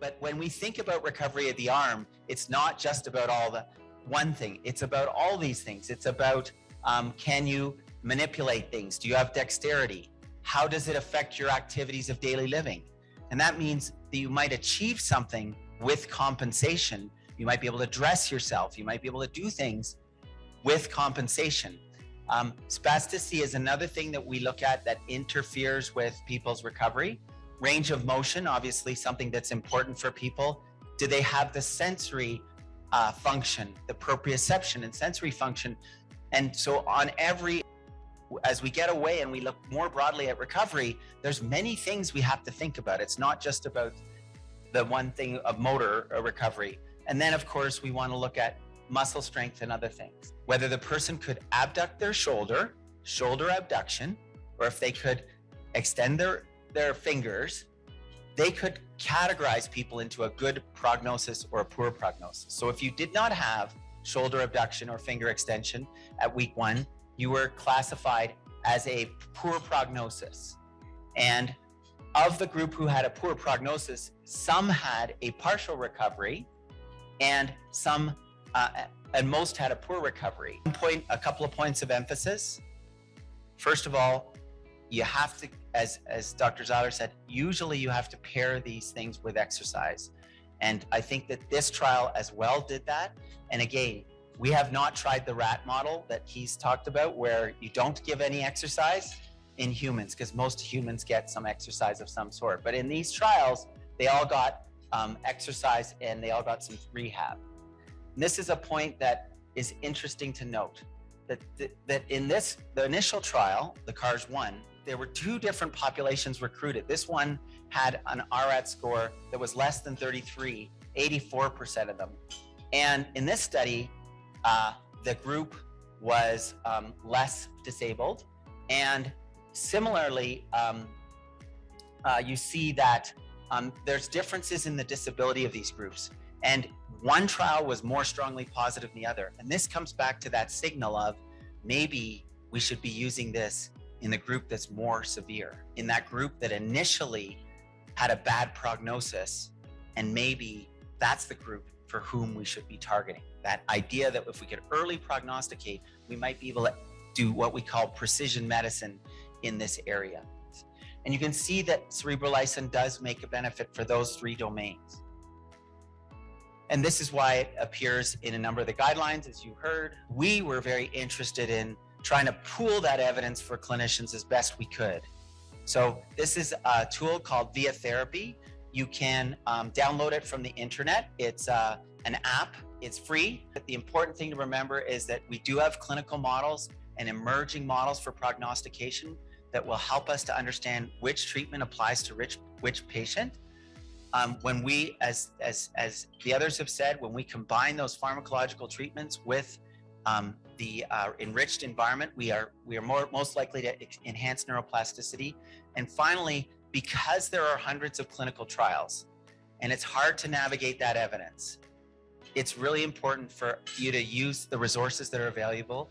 But when we think about recovery of the arm, it's not just about all the one thing. It's about all these things. It's about can you manipulate things? Do you have dexterity? How does it affect your activities of daily living? And that means that you might achieve something with compensation. You might be able to dress yourself. You might be able to do things with compensation. Spasticity is another thing that we look at that interferes with people's recovery. Range of motion, obviously something that's important for people. Do they have the sensory function, the proprioception and sensory function? And so on every, as we get away and we look more broadly at recovery, there's many things we have to think about. It's not just about the one thing of motor recovery. And then of course we want to look at muscle strength and other things. Whether the person could abduct their shoulder abduction, or if they could extend their fingers, they could categorize people into a good prognosis or a poor prognosis. So if you did not have shoulder abduction or finger extension at week 1, you were classified as a poor prognosis. And of the group who had a poor prognosis, some had a partial recovery and some and most had a poor recovery. A couple of points of emphasis. First of all, you have to, as Dr. Zeiler said, usually you have to pair these things with exercise. And I think that this trial as well did that. And again, we have not tried the rat model that he's talked about, where you don't give any exercise in humans, because most humans get some exercise of some sort. But in these trials, they all got exercise and they all got some rehab. And this is a point that is interesting to note, that in the initial trial, the CARS 1, there were 2 different populations recruited. This one had an RAT score that was less than 33, 84% of them. And in this study, the group was less disabled. And similarly, you see that there's differences in the disability of these groups. And one trial was more strongly positive than the other. And this comes back to that signal of maybe we should be using this in the group that's more severe, in that group that initially had a bad prognosis, and maybe that's the group for whom we should be targeting. That idea that if we could early prognosticate, we might be able to do what we call precision medicine in this area. And you can see that cerebral lysin does make a benefit for those 3 domains. And this is why it appears in a number of the guidelines, as you heard. We were very interested in trying to pool that evidence for clinicians as best we could. So this is a tool called Via Therapy. You can download it from the internet. It's an app, it's free. But the important thing to remember is that we do have clinical models and emerging models for prognostication that will help us to understand which treatment applies to which patient. When we, as the others have said, when we combine those pharmacological treatments with the enriched environment, we are most likely to enhance neuroplasticity. And finally, because there are hundreds of clinical trials and it's hard to navigate that evidence, it's really important for you to use the resources that are available